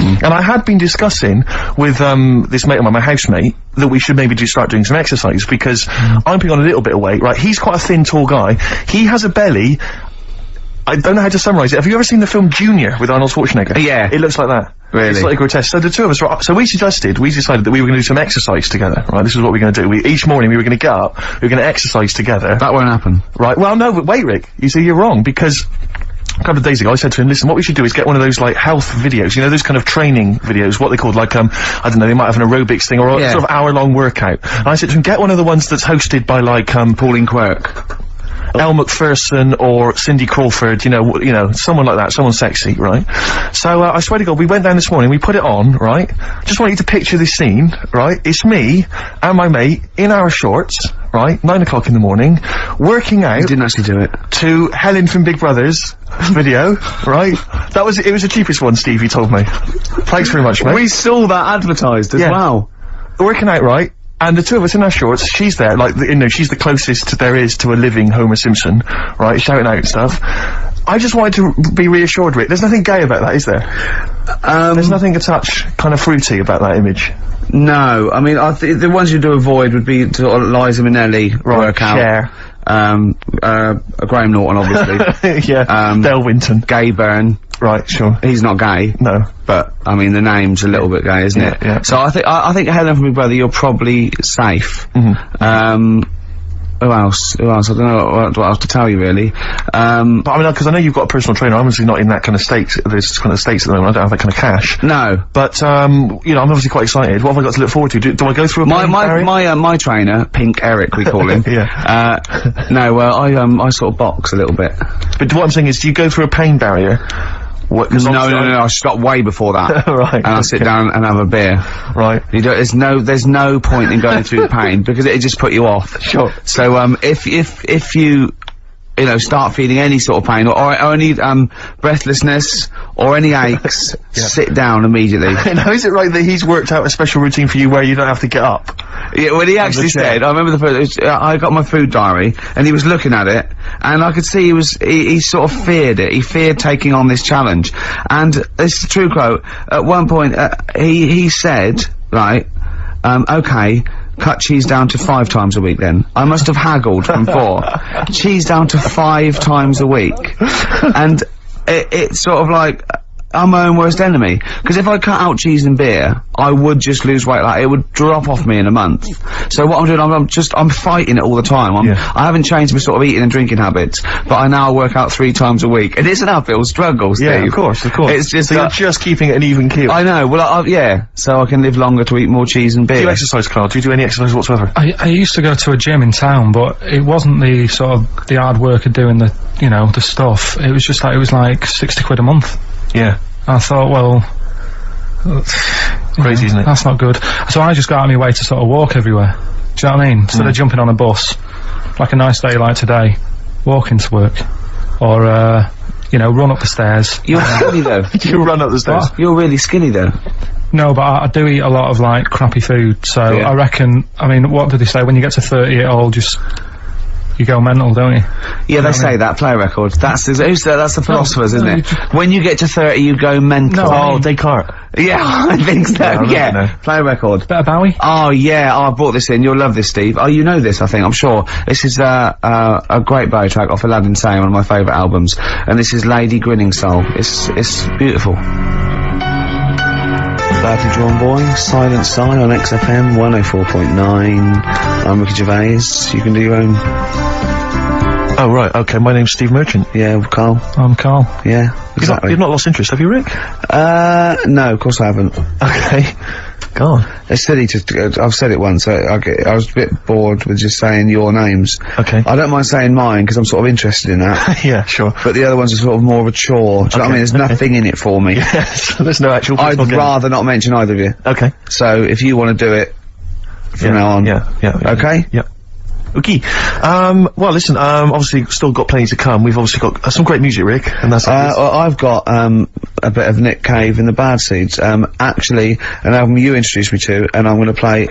And I had been discussing with, this mate of mine, my housemate, that we should maybe start doing some exercise, because I'm putting on a little bit of weight, right? He's quite a thin, tall guy. He has a belly. I don't know how to summarise it. Have you ever seen the film Junior with Arnold Schwarzenegger? Yeah. It looks like that. Really? It's slightly grotesque. So the two of us, so we decided that we were going to do some exercise together, right? This is what we're going to do. Each morning we were going to get up, we were going to exercise together. That won't happen. Right, well no, but wait Rick, you see you're wrong, because a couple of days ago I said to him, listen, what we should do is get one of those, like, health videos, you know, those kind of training videos, what they called, like, I don't know, they might have an aerobics thing, or a sort of hour-long workout. And I said to him, get one of the ones that's hosted by, like, Pauline Quirk. Elle Macpherson or Cindy Crawford, you know, someone like that, someone sexy, right? So, I swear to God, we went down this morning, we put it on, right? Just want you to picture this scene, right? It's me and my mate in our shorts, right? 9 o'clock in the morning, working out. You didn't actually do it. To Helen from Big Brother's video, right? It was the cheapest one, Steve, he told me. Thanks very much, mate. We saw that advertised as well. Working out, right? And the two of us in our shorts, she's there, like, you know, she's the closest there is to a living Homer Simpson, right, shouting out stuff. I just wanted to be reassured, Rick. There's nothing gay about that, is there? There's nothing a touch kind of fruity about that image. No, I mean, the ones you do avoid would be sort of Liza Minnelli workout. Cher. Graham Norton, obviously. Dale Winton. Gay Byrne. Right, sure. He's not gay. No. But, I mean, the name's a little bit gay, isn't it? Yeah. So I think Helen from Big Brother, you're probably safe. Who else? I don't know what else to tell you, really. But I mean, because I know you've got a personal trainer, I'm obviously not in that kind of state, this kind of states at the moment, I don't have that kind of cash. No. But, you know, I'm obviously quite excited. What have I got to look forward to? Do I go through a my trainer, Pink Eric, we call him. I sort of box a little bit. But what I'm saying is, do you go through a pain barrier? No, I stop way before that. Right. And I'll sit down and have a beer. Right. There's no point in going through the pain, because it'll just put you off. Sure. So, if you start feeling any sort of pain, or any, breathlessness, or any aches, sit down immediately. Now, is it right that he's worked out a special routine for you where you don't have to get up? Yeah, well, he actually said, I remember the first, I got my food diary, and he was looking at it, and I could see he sort of feared it. He feared taking on this challenge. And this is a true quote. At one point, he said, right, okay, cut cheese down to 5 times a week then. I must have haggled from 4. Cheese down to 5 times a week. And it's sort of like, I'm my own worst enemy. Because if I cut out cheese and beer, I would just lose weight. Like, it would drop off me in a month. So what I'm doing, I'm fighting it all the time. I haven't changed my sort of eating and drinking habits, but I now work out 3 times a week. It is an uphill struggle, Steve. Yeah, of course. It's just so you're just keeping it an even keel. I know, well, so I can live longer to eat more cheese and beer. Do you exercise, Carl? Do you do any exercise whatsoever? I used to go to a gym in town, but it wasn't the sort of, the hard work of doing the, you know, the stuff. It was just like, it was like 60 quid a month. Yeah. I thought, well, crazy, isn't it? That's not good. So I just got out of my way to sort of walk everywhere. Do you know what I mean? Instead of jumping on a bus, like a nice day like today, walking to work, or you know, run up the stairs. You're skinny though. You run up the stairs. What? You're really skinny though. No, but I do eat a lot of like crappy food. So I reckon. I mean, what did they say? When you get to 30, it all just. You go mental, don't you? Yeah, they say that, play record. That's the philosophers, isn't it? When you get to 30, you go mental. No, Descartes. Yeah, I think so, Play record. Better Bowie? Oh, yeah, I brought this in. You'll love this, Steve. Oh, you know this, I think, I'm sure. This is, a great Bowie track off Aladdin Sane, one of my favourite albums. And this is Lady Grinning Soul. It's beautiful. Badly Drawn Boy, Silent Sigh on XFM 104.9. I'm Ricky Gervais. You can do your own. Oh, right, okay, my name's Steve Merchant. Yeah, Carl. I'm Carl. Yeah, exactly. You've not lost interest, have you, Rick? No, of course I haven't. Okay. Go on. It's silly to, I've said it once, I was a bit bored with just saying your names. Okay. I don't mind saying mine, because I'm sort of interested in that. Yeah, sure. But the other ones are sort of more of a chore. Do you know what I mean? There's nothing in it for me. Yes, there's no actual I'd rather not mention either of you. Okay. So, if you want to do it, from now on. Yeah. Okay? Yeah. Okay. Well, listen, obviously still got plenty to come. We've obviously got some great music, Rick, and that's I've got, a bit of Nick Cave and the Bad Seeds. Actually, an album you introduced me to, and I'm gonna play,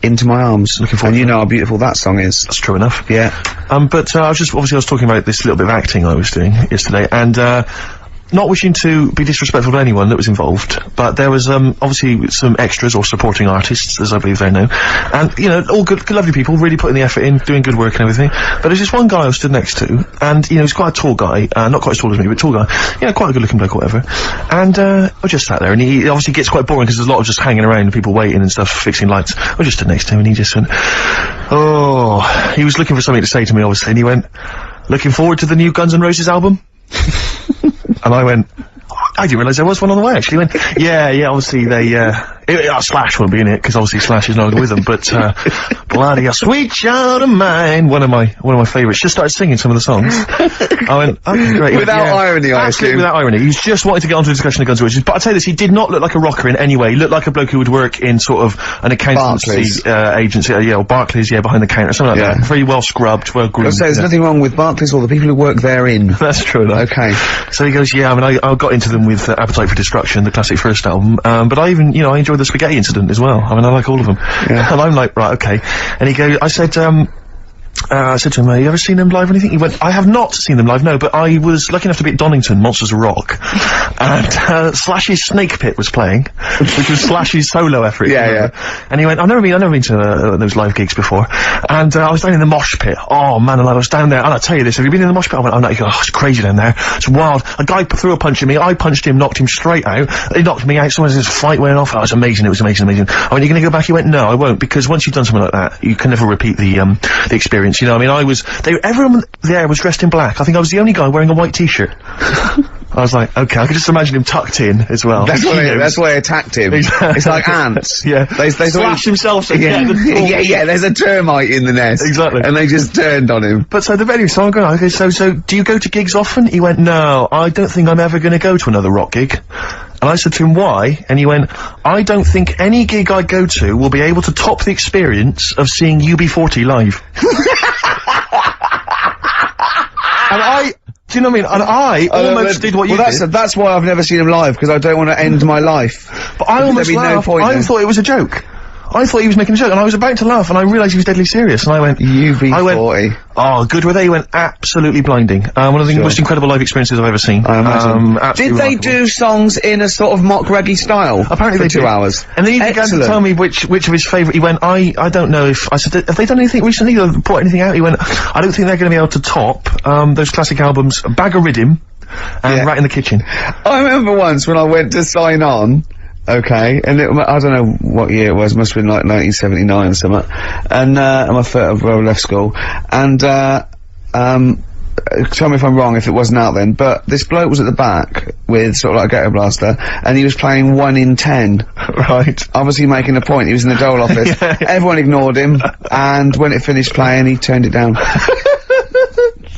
Into My Arms. Looking forward and you know how beautiful that song is. That's true enough. Yeah. But, I was talking about this little bit of acting I was doing yesterday, and, not wishing to be disrespectful to anyone that was involved, but there was, obviously some extras or supporting artists, as I believe they're known, and, you know, all good, lovely people, really putting the effort in, doing good work and everything, but there's just one guy I was stood next to, and, you know, he's quite a tall guy, not quite as tall as me, but tall guy, you know, quite a good looking bloke or whatever, and, I just sat there, and he obviously gets quite boring because there's a lot of just hanging around and people waiting and stuff, fixing lights. I just stood next to him and he just went, oh, he was looking for something to say to me, obviously, and he went, looking forward to the new Guns N' Roses album? And I went, I didn't realise there was one on the way, actually. He went, yeah, obviously they, Slash won't be in it, because obviously Slash is no longer with them, but, bloody a sweet child of mine, one of my favourites, just started singing some of the songs. I went, okay, great. Without irony, I assume. Without irony. He just wanted to get onto a discussion of Guns N' Roses, but I'll tell you this, he did not look like a rocker in any way. He looked like a bloke who would work in sort of an accountancy, agency, or Barclays, behind the counter, something like that. Very well scrubbed, well groomed. I say, there's nothing wrong with Barclays or the people who work therein. That's true enough. Okay. So he goes, yeah, I mean, I got into them with Appetite for Destruction, the classic first album, but I even, you know, I enjoyed the Spaghetti Incident as well. I mean, I like all of them. Yeah. And I'm like, right, okay. And he goes, I said to him, have you ever seen them live or anything? He went, I have not seen them live, no, but I was lucky enough to be at Donington, Monsters of Rock, and, Slash's Snake Pit was playing, which was Slash's solo effort. Yeah. And he went, I've never been to, those live gigs before, and, I was down in the mosh pit. Oh, man, and I was down there, and I'll tell you this, have you been in the mosh pit? I went, oh, no, oh, it's crazy down there, it's wild. A guy threw a punch at me, I punched him, knocked him straight out, he knocked me out, someone this fight went off, oh, it was amazing. I went, you're gonna go back? He went, no, I won't, because once you've done something like that, you can never repeat the experience, you know, I mean, everyone there was dressed in black. I think I was the only guy wearing a white t-shirt. I was like, okay, I could just imagine him tucked in as well. That's why I attacked him. Exactly. It's like ants. Yeah. They slashed himself. Yeah, there's a termite in the nest. Exactly. And they just turned on him. But so I'm going, okay, so do you go to gigs often? He went, no, I don't think I'm ever gonna go to another rock gig. And I said to him, why? And he went, I don't think any gig I go to will be able to top the experience of seeing UB40 live. And do you know what I mean? And I almost did what you did. That's why I've never seen him live, because I don't want to end my life. But I almost laughed. I thought it was a joke. I thought he was making a joke, and I was about to laugh, and I realised he was deadly serious, and I went, UB40. Oh, good were they? He went, absolutely blinding. One of the most incredible live experiences I've ever seen. I imagine. Did they do songs in a sort of mock reggae style? Apparently they 2 hours. And then he began to tell me which of his favourite, he went, I don't know if, I said, have they done anything recently, or brought anything out? He went, I don't think they're gonna be able to top, those classic albums, Bag of Riddim, and Rat in the Kitchen. I remember once when I went to sign on, okay, and I don't know what year it was, must have been like 1979 or something, and, I left school, and, tell me if I'm wrong if it wasn't out then, but this bloke was at the back with sort of like a ghetto blaster, and he was playing 1 in 10. Right. Obviously making a point, he was in the dole office. Yeah. Everyone ignored him, and when it finished playing, he turned it down.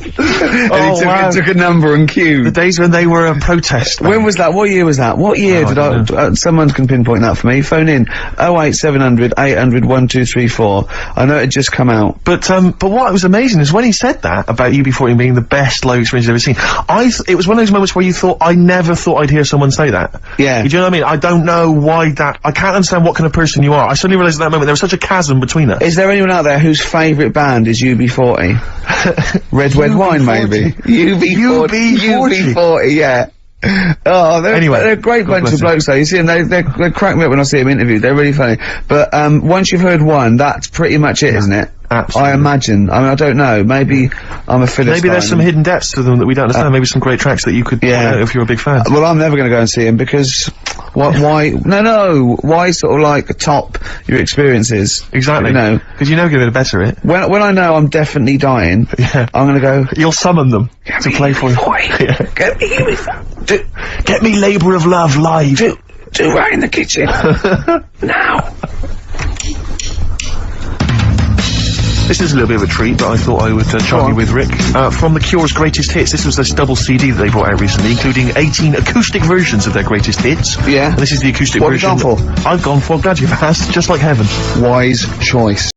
And he took a number and queued. The days when they were a protest. When was that? What year was that? What year did someone can pinpoint that for me. Phone in 08700 800 1234. I know it had just come out. But what was amazing is when he said that about UB40 being the best live experience I've ever seen, it was one of those moments where you thought, I never thought I'd hear someone say that. Yeah. Do you know what I mean? I don't know why I can't understand what kind of person you are. I suddenly realised at that moment there was such a chasm between us. Is there anyone out there whose favourite band is UB40? Red Wine, maybe. UB40, yeah. Oh, they're a great bunch of blokes though. You see them, they crack me up when I see them interviewed. They're really funny. But, once you've heard one, that's pretty much it, isn't it? Absolutely. I imagine. I mean, I don't know. Maybe I'm a Philistine. Maybe there's some hidden depths to them that we don't understand. Maybe some great tracks that you could point out if you're a big fan. Well, I'm never gonna go and see him because, why sort of like top your experiences? Exactly. You know? Because you know you're gonna better it. When I know I'm definitely dying, I'm gonna go. You'll summon them to play for you. Get me Labour of Love live. Do Right in the Kitchen. Now. This is a little bit of a treat, but I thought I would charm you with, Rick. From The Cure's Greatest Hits, this was this double CD that they brought out recently, including 18 acoustic versions of their greatest hits. Yeah. And this is the acoustic version. What have you gone for? I've gone for, glad you've asked, Just Like Heaven. Wise choice.